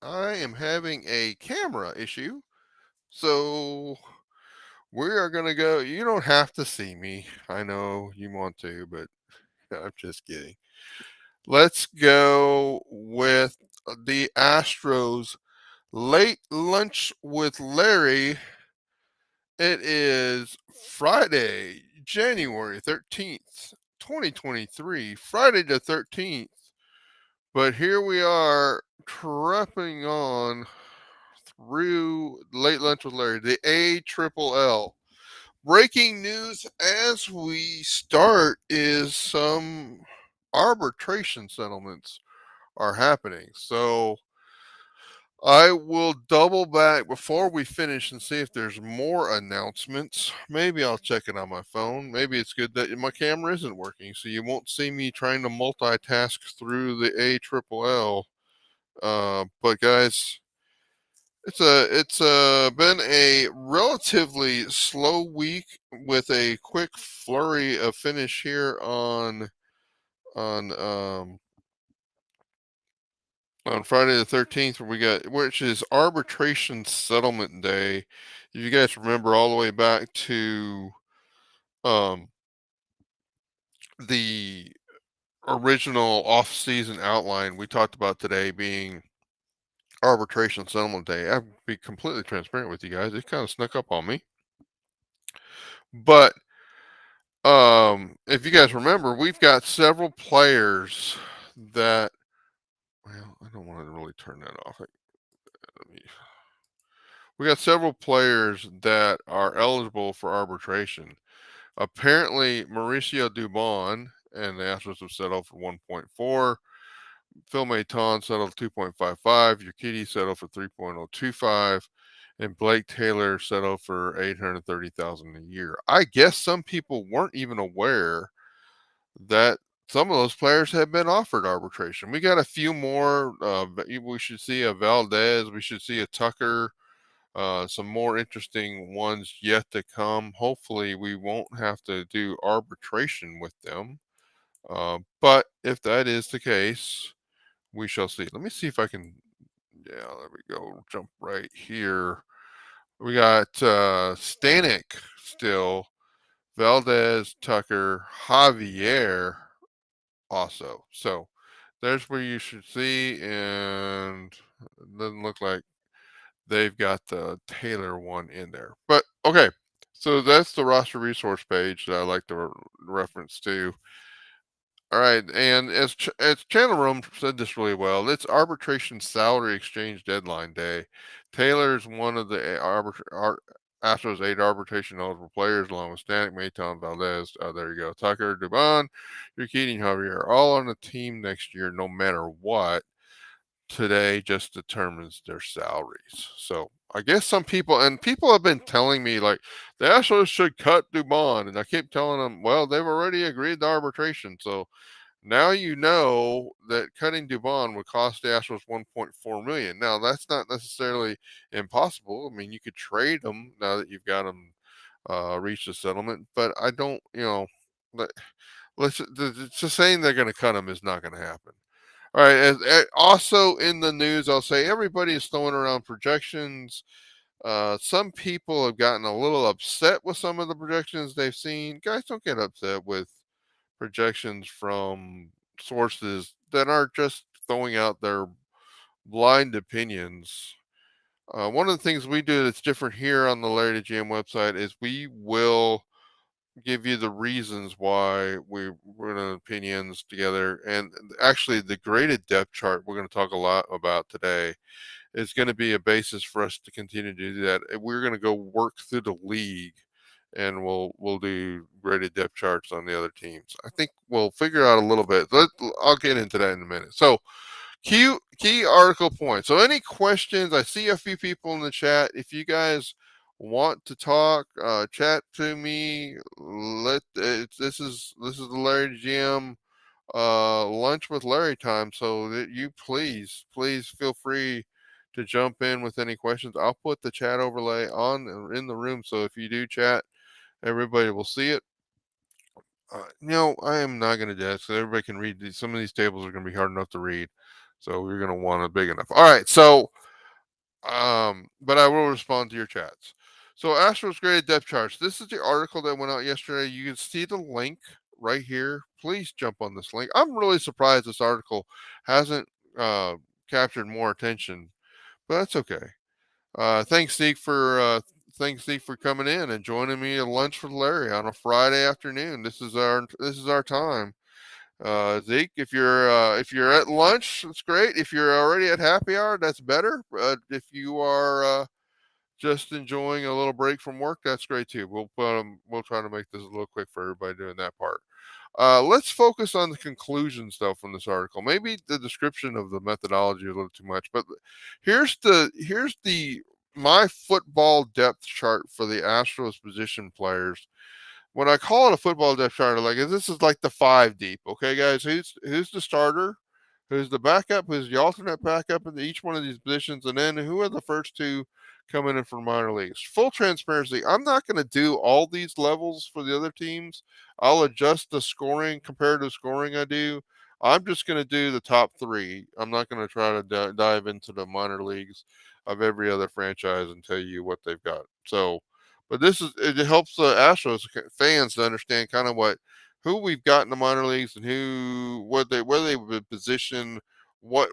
I am having a camera issue. So we are going to go. You don't have to see me. I know you want to, but I'm just kidding. Let's go with the Astros late lunch with Larry. It is Friday, January 13th, 2023. Friday the 13th. But here we are, trupping on through late lunch with Larry, the A triple L. Breaking news as we start is some arbitration settlements are happening. So I will double back before we finish and see if there's more announcements. Maybe I'll check it on my phone. Maybe it's good that my camera isn't working, so you won't see me trying to multitask through the A triple L. But guys, it's been a relatively slow week with a quick flurry of finish here on on Friday the 13th, where we got, which is arbitration settlement day. If you guys remember all the way back to um the original off-season outline, we talked about today being arbitration settlement day. I'll be completely transparent with you guys. It kind of snuck up on me. But if you guys remember, we've got several players that, well, I don't want to really turn that off. We got several players that are eligible for arbitration. Apparently, Mauricio Dubon and the Astros have settled for 1.4. Phil Maton settled 2.55. Urquidy settled for 3.025. And Blake Taylor settled for 830,000 a year. I guess some people weren't even aware that some of those players have been offered arbitration. We got a few more. We should see a Valdez. We should see a Tucker. Some more interesting ones yet to come. Hopefully, we won't have to do arbitration with them. But if that is the case, we shall see. Let me see if I can. Yeah, there we go. Jump right here. We got Stanek still, Valdez, Tucker, Javier also. So there's where you should see, and it doesn't look like they've got the Taylor one in there. But okay, so that's the roster resource page that I like to reference to. All right, and as Chandler Rome said this really well, it's arbitration salary exchange deadline day. Taylor's one of the Astros 8 arbitration eligible players, along with Stanek, Maton, Valdez. There you go. Tucker, Dubon, Urquidy, and Javier are all on the team next year, no matter what. Today just determines their salaries. So I guess some people, and people have been telling me, like, the Astros should cut Dubon, and I keep telling them, well, they've already agreed to arbitration. So now you know that cutting Dubon would cost the Astros 1.4 million. Now that's not necessarily impossible. I mean, you could trade them now that you've got them reached a settlement, but I don't, let, let's just saying they're going to cut them is not going to happen. All right. Also in the news, I'll say everybody is throwing around projections. Some people have gotten a little upset with some of the projections they've seen. Guys, don't get upset with projections from sources that are just throwing out their blind opinions. One of the things we do that's different here on the LarryTheGM website is we will give you the reasons why we put opinions together. And actually, the graded depth chart we're going to talk a lot about today is going to be a basis for us to continue to do that. We're going to go work through the league, and we'll do graded depth charts on the other teams. I think we'll figure out a little bit. I'll get into that in a minute. So key article points. So any questions? I see a few people in the chat. If you guys want to talk, chat to me. This is the Larry GM lunch with Larry time. So that you please feel free to jump in with any questions. I'll put the chat overlay on in the room, so if you do chat, everybody will see it. I am not going to do that, so everybody can read these. Some of these tables are going to be hard enough to read. So you're going to want it big enough. All right. So, but I will respond to your chats. So Astros graded depth charts. This is the article that went out yesterday. You can see the link right here. Please jump on this link. I'm really surprised this article hasn't uh, captured more attention, but that's okay. Thanks Zeke for coming in and joining me at lunch with Larry on a Friday afternoon. This is our time. Zeke, if you're at lunch, that's great. If you're already at happy hour, that's better. If you are just enjoying a little break from work, that's great too. We'll try to make this a little quick for everybody doing that part. Let's focus on the conclusions though from this article. Maybe the description of the methodology a little too much, but here's the my football depth chart for the Astros position players. When I call it a football depth chart, like this is like the five deep. Okay, guys, who's the starter, who's the backup, who's the alternate backup in each one of these positions, and then who are the first two coming in from minor leagues. Full transparency, I'm not going to do all these levels for the other teams. I'll adjust the scoring, comparative scoring I do. I'm just going to do the top three. I'm not going to try to dive into the minor leagues of every other franchise and tell you what they've got. So, but it helps the Astros fans to understand kind of who we've got in the minor leagues and where they would position what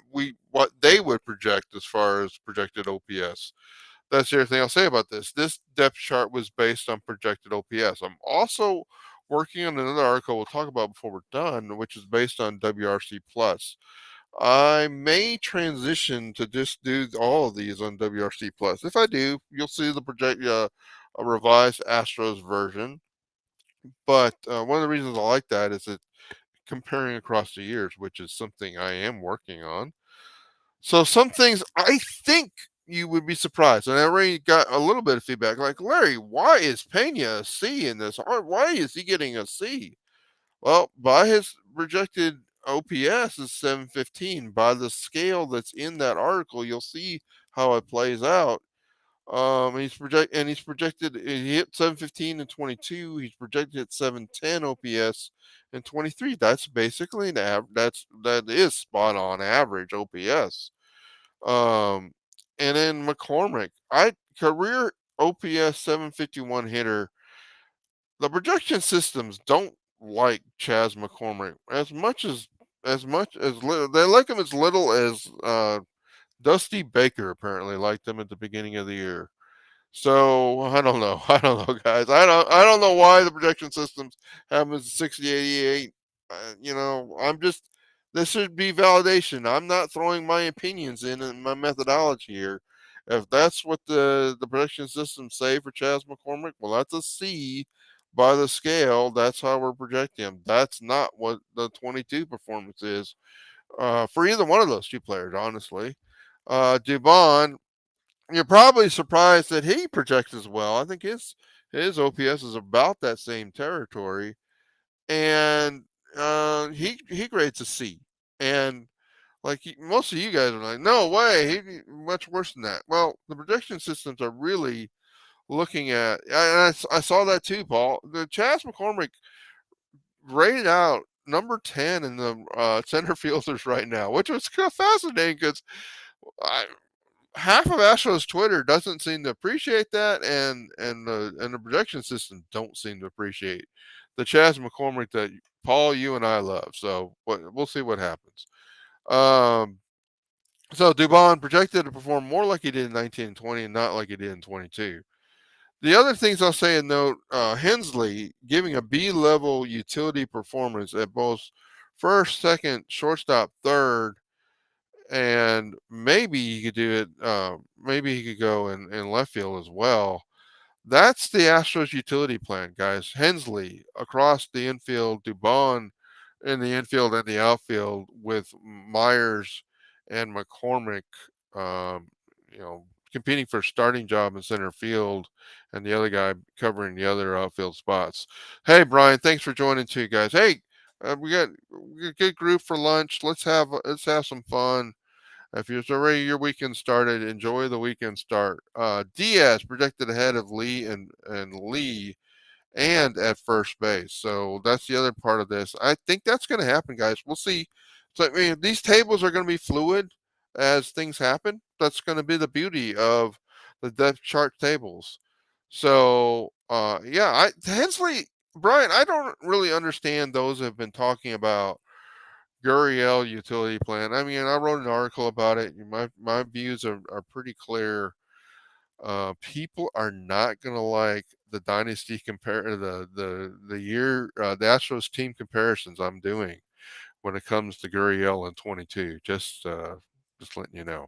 they would project as far as projected OPS. That's the other thing I'll say about this. This depth chart was based on projected OPS. I'm also working on another article we'll talk about before we're done, which is based on WRC plus. I may transition to just do all of these on WRC plus. If I do, you'll see a revised Astros version. But one of the reasons I like that is that comparing across the years, which is something I am working on. So some things I think you would be surprised, and I already got a little bit of feedback. Like Larry, why is Pena a C in this? Or why is he getting a C? Well, by his projected OPS is 715. By the scale that's in that article, you'll see how it plays out. He's projected. He hit 715 in 22. He's projected at 710 OPS in 23. That's basically that is spot on average OPS. Um, and then McCormick, I career OPS 751 hitter. The projection systems don't like Chas McCormick as little. They like him as little as Dusty Baker apparently liked him at the beginning of the year. So I don't know. I don't know, guys. I don't know why the projection systems have him as 60, 88. I'm just. This should be validation. I'm not throwing my opinions in and my methodology here. If that's what the projection systems say for Chas McCormick, well, that's a C by the scale. That's how we're projecting him. That's not what the 22 performance is for either one of those two players, honestly. Dubon, you're probably surprised that he projects as well. I think his OPS is about that same territory, and he grades a C. And like most of you guys are like, no way, he much worse than that. Well, the projection systems are really looking at. I saw that too, Paul. The Chas McCormick rated out number 10 in the center fielders right now, which was kind of fascinating because half of Astros Twitter doesn't seem to appreciate that, and the projection system don't seem to appreciate the Chas McCormick that Paul, you and I love. So we'll see what happens. Um, so Dubon projected to perform more like he did in 19 and 20, and not like he did in 22. The other things I'll say and note: Hensley giving a B-level utility performance at both first, second, shortstop, third, and maybe he could do it. Maybe he could go in left field as well. That's the Astros utility plan, guys. Hensley across the infield, Dubon in the infield and the outfield with Myers and McCormick. Um, you know, competing for a starting job in center field, and the other guy covering the other outfield spots. Hey, Brian, thanks for joining too, guys. Hey, we got a good group for lunch. Let's have some fun. If it's already your weekend started, enjoy the weekend start. Diaz projected ahead of Lee and at first base. So that's the other part of this. I think that's going to happen, guys. We'll see. So I mean, these tables are going to be fluid as things happen. That's going to be the beauty of the depth chart tables. So yeah, Hensley Brian, I don't really understand those who have been talking about Gurriel utility plan. I mean, I wrote an article about it. My views are pretty clear. People are not going to like the dynasty the year the Astros team comparisons I'm doing when it comes to Gurriel in 22. Just letting you know.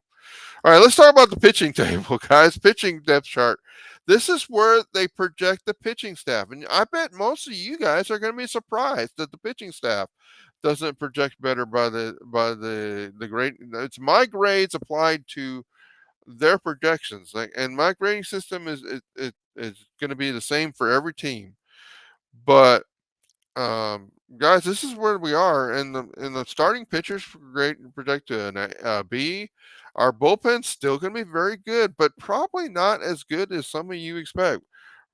All right, let's talk about the pitching table, guys. Pitching depth chart. This is where they project the pitching staff, and I bet most of you guys are going to be surprised that the pitching staff doesn't project better by the grade. It's my grades applied to their projections, like, and my grading system is going to be the same for every team. But guys, this is where we are, and the starting pitchers great project to a B. Our bullpen's still going to be very good, but probably not as good as some of you expect.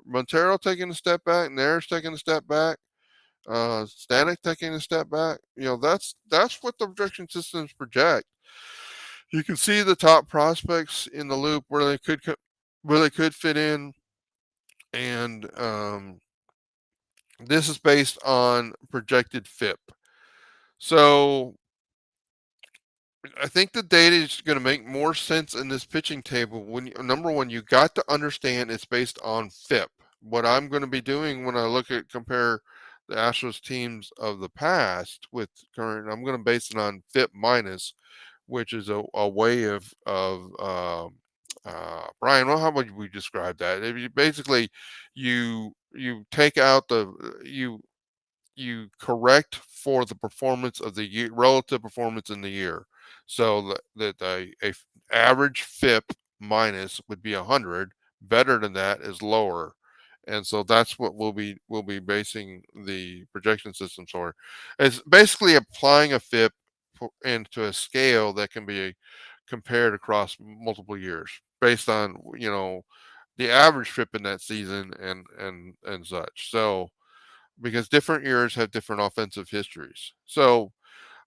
Montero taking a step back, Nair's taking a step back, Stanek taking a step back. That's what the projection systems project. You can see the top prospects in the loop where they could fit in, and this is based on projected FIP. So I think the data is going to make more sense in this pitching table. Number one, you got to understand it's based on FIP. What I'm going to be doing when I compare the Astros teams of the past with current, I'm going to base it on FIP minus, which is a way of Brian. Well, how would we describe that? If you basically you take out you correct for the performance of the year, relative performance in the year. So that average FIP minus would be 100. Better than that is lower, and so that's what we'll be basing the projection systems for. It's basically applying a FIP into a scale that can be compared across multiple years based on the average FIP in that season and such. So because different years have different offensive histories. So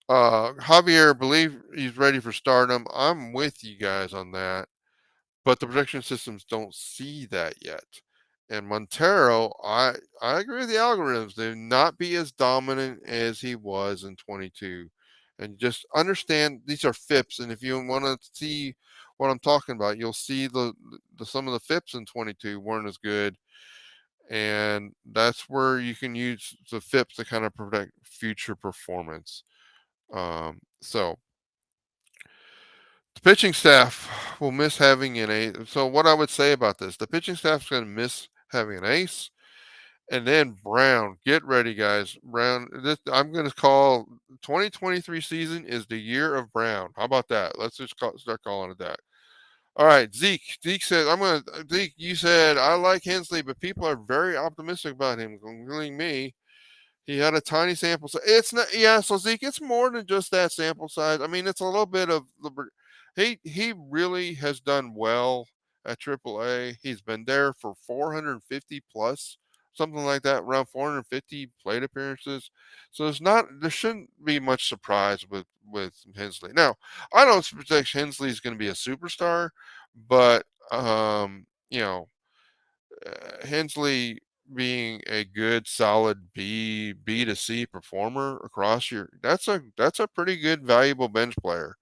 Javier, believe he's ready for stardom. I'm with you guys on that, but the projection systems don't see that yet. And Montero, I agree with the algorithms. They not be as dominant as he was in 22. And just understand these are FIPS, and if you want to see what I'm talking about, you'll see the some of the FIPS in 22 weren't as good, and that's where you can use the FIPS to kind of predict future performance. So the pitching staff will miss having an ace. So what I would say about this, the pitching staff is going to miss having an ace, and then Brown. Get ready, guys. Brown. I'm going to call 2023 season is the year of Brown. How about that? Let's just start calling it that. All right, Zeke. Zeke said, "I'm gonna." Zeke, you said I like Hensley, but people are very optimistic about him, including me. He had a tiny sample size. It's not, yeah. So Zeke, it's more than just that sample size. I mean, it's a little bit of the. He really has done well at AAA. He's been there for 450 plus, something like that, around 450 plate appearances. So there shouldn't be much surprise with Hensley. Now, I don't predict Hensley is going to be a superstar, but Hensley being a good solid B to C performer across your that's a pretty good valuable bench player.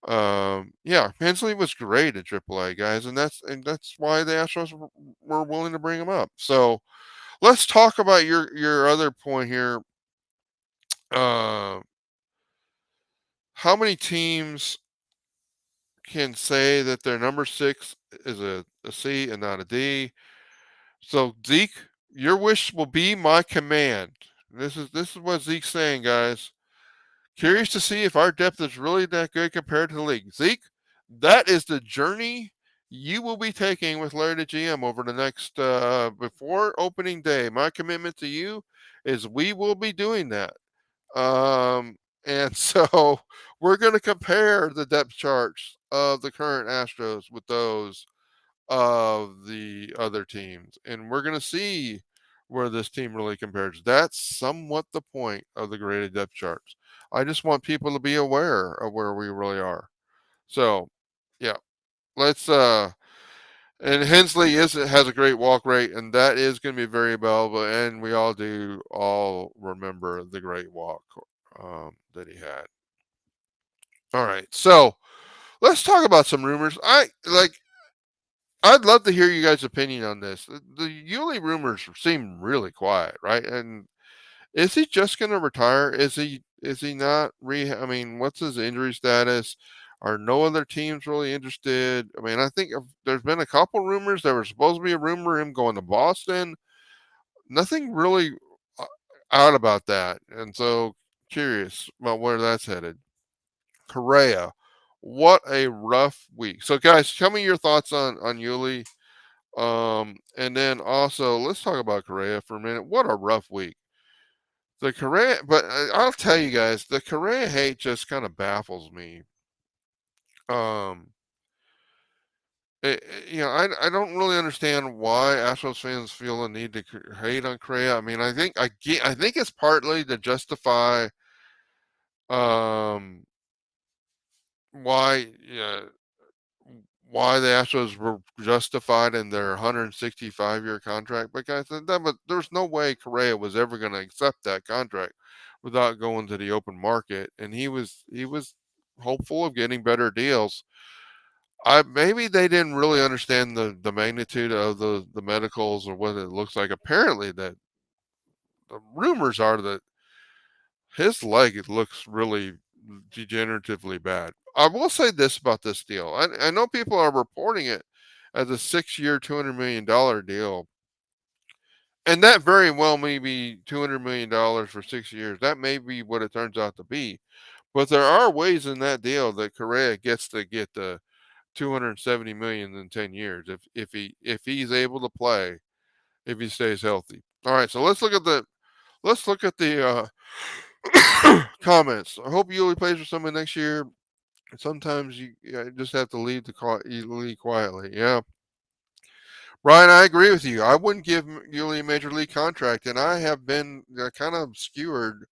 Yeah, Hensley was great at AAA, guys, and that's why the Astros were willing to bring him up. So let's talk about your other point here. Uh, how many teams can say that their number six is a C and not a D? So Zeke, your wish will be my command. This is what Zeke's saying, guys. Curious to see if our depth is really that good compared to the league. Zeke, that is the journey you will be taking with Larry the GM over the next before opening day. My commitment to you is we will be doing that. And so we're going to compare the depth charts of the current Astros with those of the other teams, and we're going to see where this team really compares. That's somewhat the point of the graded depth charts. I just want people to be aware of where we really are. So, yeah, let's and Hensley has a great walk rate, and that is going to be very valuable. And we all remember the great walk that he had. All right, so let's talk about some rumors. I'd love to hear you guys' opinion on this. The Yuli rumors seem really quiet, right? And is he just going to retire? Is he not I mean, what's his injury status? Are no other teams really interested? I mean, I think there's been a couple rumors. There was supposed to be a rumor him going to Boston. Nothing really uh, out about that, and so curious about where that's headed. Correa, what a rough week. So, guys, tell me your thoughts on Yuli. And then also let's talk about Correa for a minute. What a rough week. The Correa, but I'll tell you guys, the Correa hate just kind of baffles me. Um, I don't really understand why Astros fans feel the need to hate on Correa. I mean, I think it's partly to justify um why why the Astros were justified in their 165-year contract. But guys, there's no way Correa was ever going to accept that contract without going to the open market, and he was hopeful of getting better deals. I maybe they didn't really understand the magnitude of the medicals or what it looks like. Apparently, that the rumors are that his leg looks really degeneratively bad. I will say this about this deal. I know people are reporting it as a 6-year, $200 million deal. And that very well may be $200 million for 6 years. That may be what it turns out to be. But there are ways in that deal that Correa gets to get the 270 million in 10 years if he's able to play, if he stays healthy. All right, so let's look at the comments. I hope Yuli plays for someone next year. Sometimes you just have to lead quietly. Yeah, Brian, I agree with you. I wouldn't give Yuli a major league contract, and I have been kind of skewered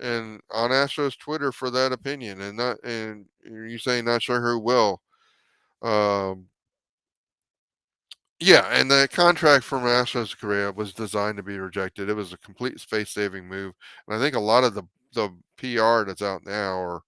and on Astros Twitter for that opinion. And you say not sure who will. Um, yeah, and the contract from Astros Korea was designed to be rejected. It was a complete space saving move, and I think a lot of the PR that's out now or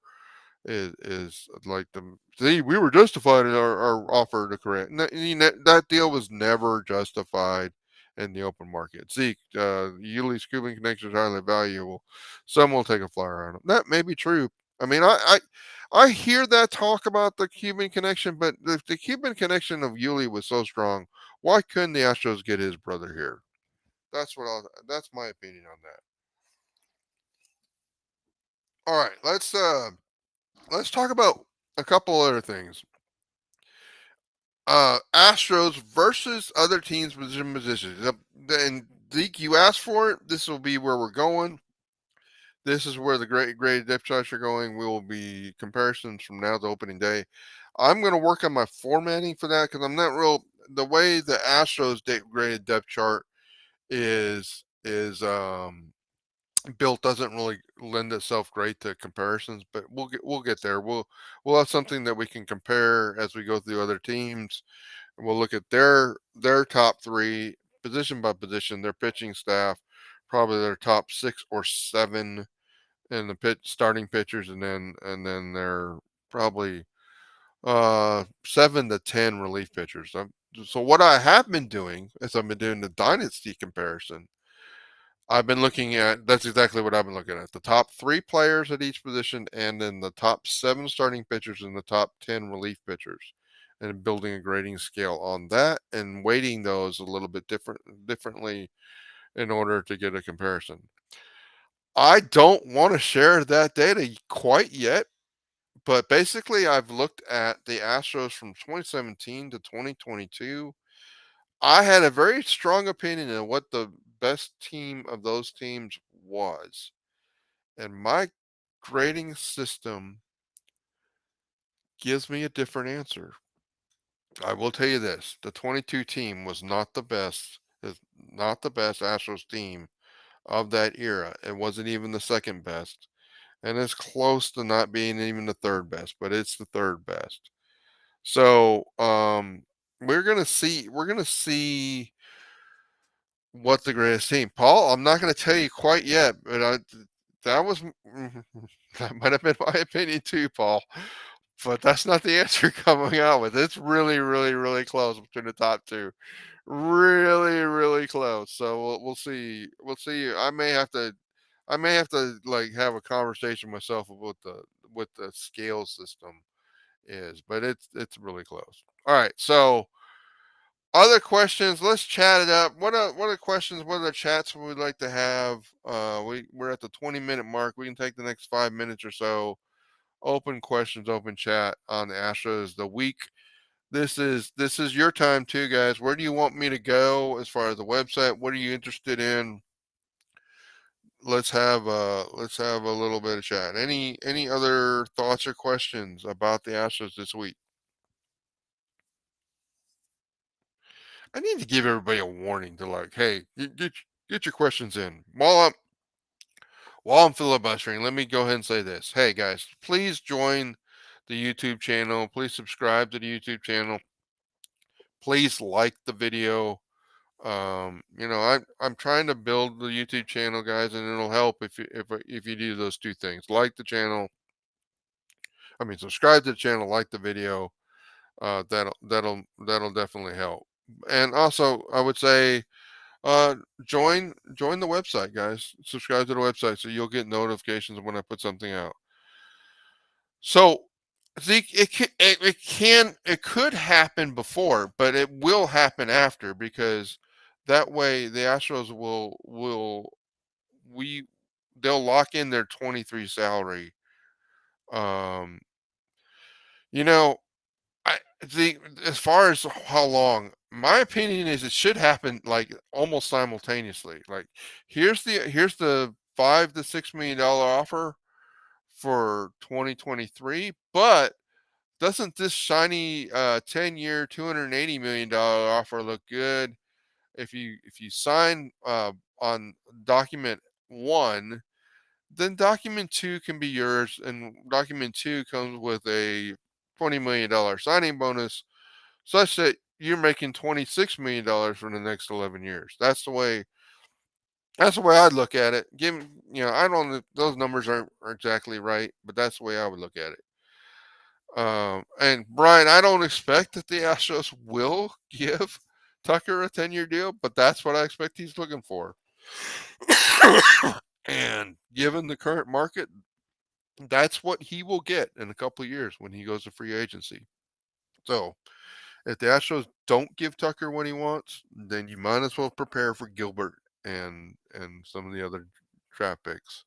is like the see we were justified in our offer to correct. That deal was never justified in the open market. Zeke, Yuli's Cuban connection is highly valuable. Some will take a flyer on him. That may be true. I mean, I hear that talk about the Cuban connection, but the Cuban connection of Yuli was so strong. Why couldn't the Astros get his brother here? That's my opinion on that. All right, let's talk about a couple other things. Astros versus other teams positions. And Zeke, you asked for it. This will be where we're going. This is where the great graded depth charts are going. We will be comparisons from now to opening day. I'm going to work on my formatting for that because I'm not real. The way the Astros graded depth chart is built doesn't really lend itself great to comparisons, but we'll get there. We'll have something that we can compare as we go through other teams. We'll look at their top three position by position, their pitching staff, probably their top 6 or 7 in the starting pitchers, and then their probably 7 to 10 relief pitchers. So what I have been doing is I've been doing the dynasty comparison. I've been looking at that's exactly what I've been looking at. The top 3 players at each position and then the top 7 starting pitchers and the top 10 relief pitchers. And building a grading scale on that and weighting those a little bit differently in order to get a comparison. I don't want to share that data quite yet, but basically I've looked at the Astros from 2017 to 2022. I had a very strong opinion of what the best team of those teams was. And my grading system gives me a different answer. I will tell you this, the 22 team was not the best is not the best Astros team of that era. It wasn't even the second best, and it's close to not being even the third best, but it's the third best. So we're gonna see what the greatest team. Paul, I'm not gonna tell you quite yet, but that was that might have been my opinion too, Paul. But that's not the answer coming out with. It's really, really, really close between the top two. Really, really close. So we'll see. We'll see. I may have to like have a conversation myself with the scale system is, but it's really close. All right. So other questions. Let's chat it up. What are questions? What are the chats we'd like to have? We're at the 20-minute mark. We can take the next 5 minutes or so. Open questions, open chat on the Astros the week. This is your time too, guys. Where do you want me to go as far as the website? What are you interested in? Let's have a little bit of chat. Any other thoughts or questions about the Astros this week? I need to give everybody a warning to like, hey, get your questions in. While I'm filibustering, let me go ahead and say this. Hey guys, please join the YouTube channel. Please subscribe to the YouTube channel. Please like the video. I'm trying to build the YouTube channel, guys, and it'll help if you do those two things. Like the channel, I mean subscribe to the channel, like the video. That'll definitely help. And also I would say uh join the website, guys. Subscribe to the website so you'll get notifications when I put something out. So Zeke, it could happen before, but it will happen after because that way the Astros will we they'll lock in their 23 salary. Um, you know, I the as far as how long, my opinion is it should happen like almost simultaneously. Like here's the $5 to $6 million offer for 2023, but doesn't this shiny 10-year $280 million offer look good? If you sign on document one, then document two can be yours, and document two comes with a $20 million signing bonus, such that you're making $26 million for the next 11 years. That's the way I'd look at it. I don't. Those numbers aren't exactly right, but that's the way I would look at it. And Brian, I don't expect that the Astros will give Tucker a 10-year deal, but that's what I expect he's looking for. And given the current market, that's what he will get in a couple of years when he goes to free agency. So if the Astros don't give Tucker what he wants, then you might as well prepare for Gilbert and some of the other draft picks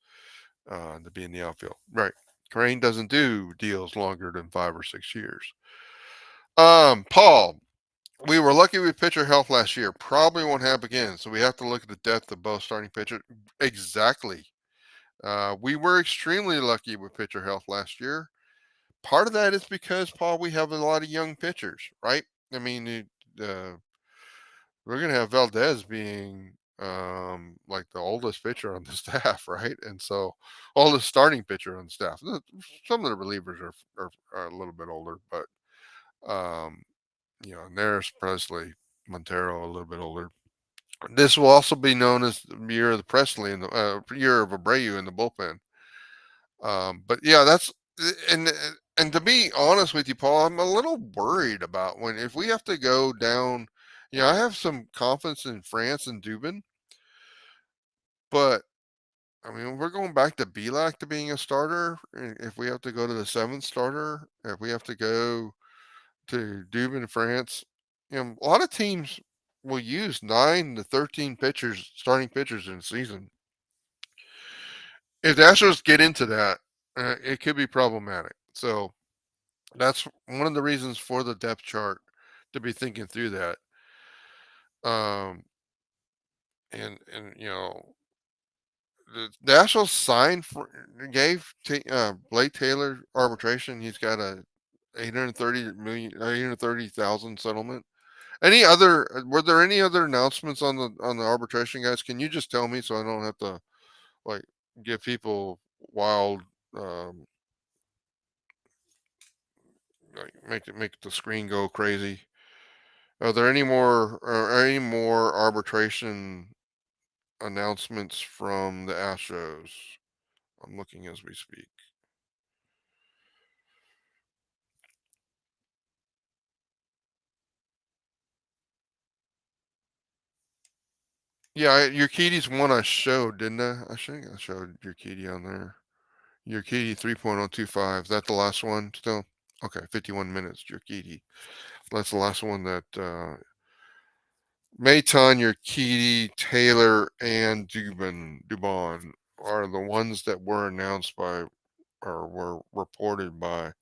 to be in the outfield. Right. Crane doesn't do deals longer than 5 or 6 years. Paul, we were lucky with pitcher health last year. Probably won't happen again. So we have to look at the depth of both starting pitchers. Exactly. We were extremely lucky with pitcher health last year. Part of that is because, Paul, we have a lot of young pitchers, right? I mean, we're going to have Valdez being like the oldest pitcher on the staff, right? And so, oldest starting pitcher on the staff. Some of the relievers are a little bit older, but um, Naris, Presley, Montero, a little bit older. This will also be known as the year of the Presley and the year of Abreu in the bullpen. But yeah, and and to be honest with you, Paul, I'm a little worried about if we have to go down. I have some confidence in France and Dubin, but I mean, we're going back to Belak to being a starter. If we have to go to the seventh starter, if we have to go to Dubin, France, a lot of teams will use 9 to 13 pitchers, starting pitchers in a season. If the Astros get into that, it could be problematic. So that's one of the reasons for the depth chart to be thinking through that. Um, and the Astros gave Blake Taylor arbitration. He's got a 830,000 settlement, Any other were there any other announcements on the arbitration, guys? Can you just tell me so I don't have to like give people wild like make the screen go crazy? Are there any more arbitration announcements from the Astros? I'm looking as we speak. Yeah, Urquidy's one I showed, didn't I? I think I showed Urquidy on there. Urquidy 3.025. Is that the last one still? Okay, 51 minutes, Urquidy. That's the last one that Maton, Urquidy, Taylor, and Dubon are the ones that were announced by or were reported by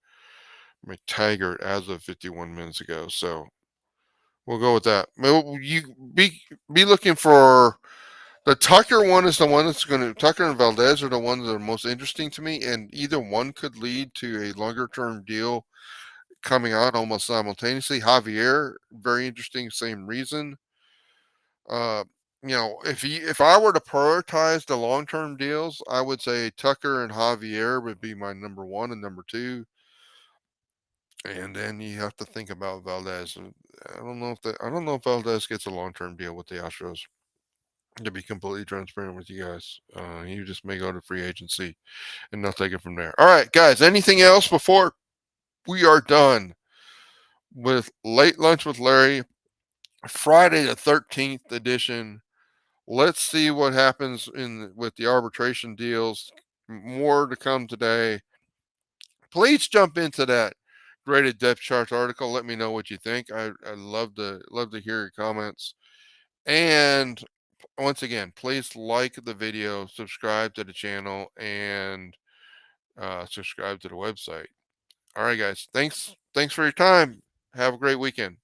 McTaggart as of 51 minutes ago. So we'll go with that. You be looking for the Tucker one is the one that's going to Tucker and Valdez are the ones that are most interesting to me, and either one could lead to a longer term deal coming out almost simultaneously. Javier, very interesting, same reason. Uh, if I were to prioritize the long term deals, I would say Tucker and Javier would be my number one and number two. And then you have to think about Valdez. I don't know if Valdez gets a long term deal with the Astros. To be completely transparent with you guys, you just may go to free agency and they'll take it from there. All right, guys. Anything else before we are done with late lunch with Larry, Friday the 13th edition? Let's see what happens in with the arbitration deals. More to come today. Please jump into that graded depth chart article. Let me know what you think. I love to hear your comments. And once again, please like the video, subscribe to the channel, and subscribe to the website. All right, guys. Thanks for your time. Have a great weekend.